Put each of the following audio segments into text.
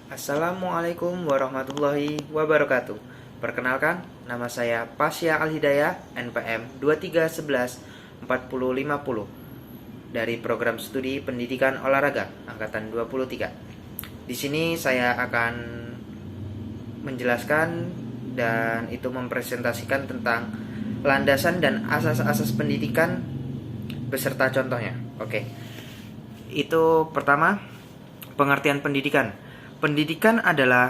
Assalamualaikum warahmatullahi wabarakatuh. Perkenalkan, nama saya Pasya Al-Hidayah, NPM 23114050 dari Program Studi Pendidikan Olahraga angkatan 23. Di sini saya akan menjelaskan dan itu mempresentasikan tentang landasan dan asas-asas pendidikan beserta contohnya. Oke. Itu pertama, pengertian pendidikan. Pendidikan adalah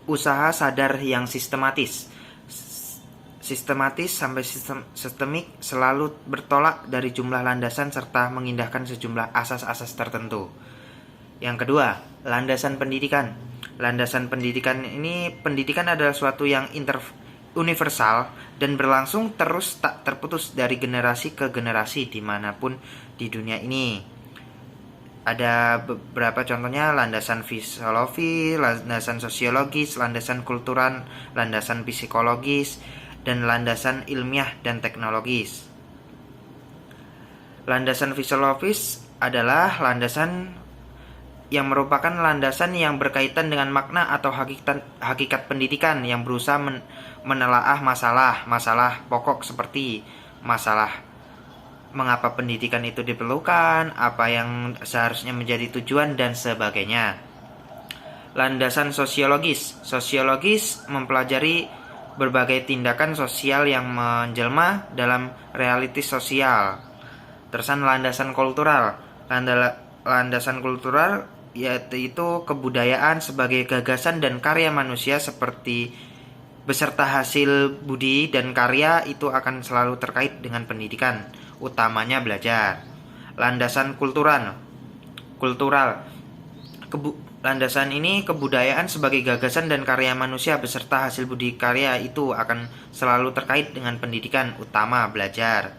usaha sadar yang sistematis sampai sistemik, selalu bertolak dari jumlah landasan serta mengindahkan sejumlah asas-asas tertentu. Yang kedua, landasan pendidikan. Landasan pendidikan ini, pendidikan adalah suatu yang universal dan berlangsung terus tak terputus dari generasi ke generasi dimanapun di dunia ini. Ada beberapa contohnya: landasan filosofi, landasan sosiologis, landasan kultural, landasan psikologis, dan landasan ilmiah dan teknologis. Landasan filosofis adalah landasan yang merupakan landasan yang berkaitan dengan makna atau hakikat pendidikan, yang berusaha menelaah masalah pokok seperti masalah mengapa pendidikan itu diperlukan, apa yang seharusnya menjadi tujuan, dan sebagainya. Landasan sosiologis. Sosiologis mempelajari berbagai tindakan sosial yang menjelma dalam realitas sosial. Terusan landasan kultural. Landasan kultural yaitu kebudayaan sebagai gagasan dan karya manusia seperti beserta hasil budi dan karya itu akan selalu terkait dengan pendidikan, utamanya belajar. Landasan kultural. Landasan ini kebudayaan sebagai gagasan dan karya manusia beserta hasil budi karya itu akan selalu terkait dengan pendidikan, utama belajar.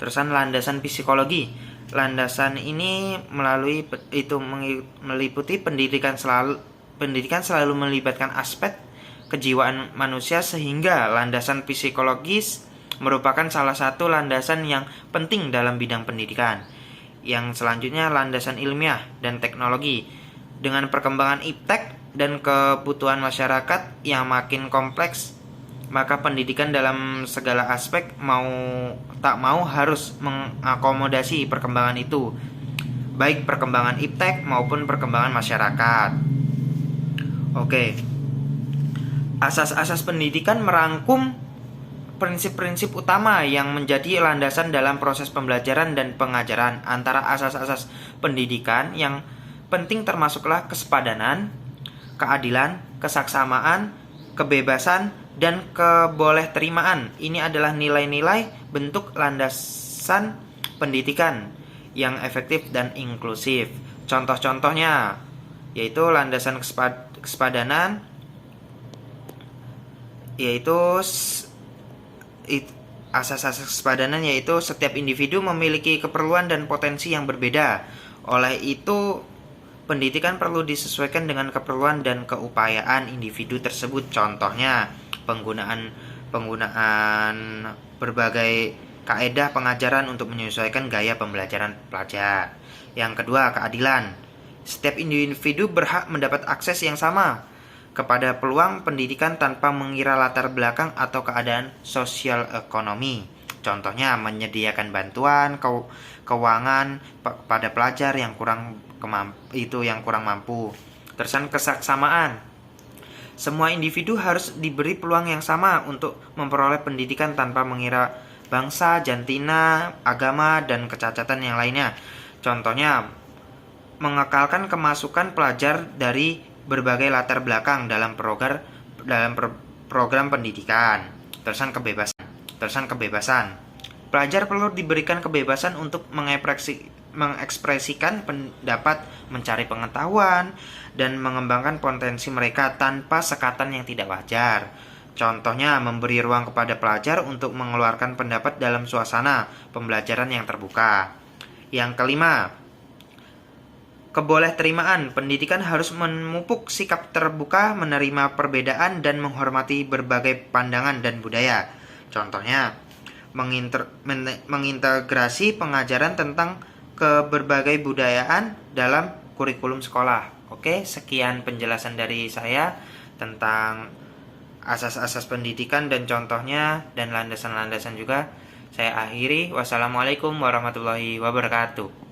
Terusan landasan psikologi. Landasan ini meliputi pendidikan selalu melibatkan aspek kejiwaan manusia, sehingga landasan psikologis merupakan salah satu landasan yang penting dalam bidang pendidikan. Yang selanjutnya, landasan ilmiah dan teknologi. Dengan perkembangan iptek dan kebutuhan masyarakat yang makin kompleks, maka pendidikan dalam segala aspek tak mau harus mengakomodasi perkembangan itu, baik perkembangan iptek maupun perkembangan masyarakat. Oke. Asas-asas pendidikan merangkum prinsip-prinsip utama yang menjadi landasan dalam proses pembelajaran dan pengajaran. Antara asas-asas pendidikan yang penting termasuklah kesepadanan, keadilan, kesaksamaan, kebebasan, dan kebolehterimaan. Ini adalah nilai-nilai bentuk landasan pendidikan yang efektif dan inklusif. Contoh-contohnya yaitu landasan kesepadanan, yaitu asas-asas kesepadanan yaitu setiap individu memiliki keperluan dan potensi yang berbeda. Oleh itu, pendidikan perlu disesuaikan dengan keperluan dan keupayaan individu tersebut. Contohnya, penggunaan berbagai kaedah pengajaran untuk menyesuaikan gaya pembelajaran pelajar. Yang kedua, keadilan. Setiap individu berhak mendapat akses yang sama kepada peluang pendidikan tanpa mengira latar belakang atau keadaan sosial ekonomi. Contohnya, menyediakan bantuan keuangan pada pelajar yang kurang mampu. Terusan kesaksamaan. Semua individu harus diberi peluang yang sama untuk memperoleh pendidikan tanpa mengira bangsa, jantina, agama, dan kecacatan yang lainnya. Contohnya, mengekalkan kemasukan pelajar dari berbagai latar belakang dalam program pendidikan. Terusan kebebasan. Pelajar perlu diberikan kebebasan untuk mengekspresikan pendapat, mencari pengetahuan, dan mengembangkan potensi mereka tanpa sekatan yang tidak wajar. Contohnya, memberi ruang kepada pelajar untuk mengeluarkan pendapat dalam suasana pembelajaran yang terbuka. Yang kelima, kebolehterimaan. Pendidikan harus memupuk sikap terbuka, menerima perbedaan, dan menghormati berbagai pandangan dan budaya. Contohnya, mengintegrasi pengajaran tentang keberbagai budayaan dalam kurikulum sekolah. Oke, sekian penjelasan dari saya tentang asas-asas pendidikan dan contohnya dan landasan-landasan juga. Saya akhiri. Wassalamualaikum warahmatullahi wabarakatuh.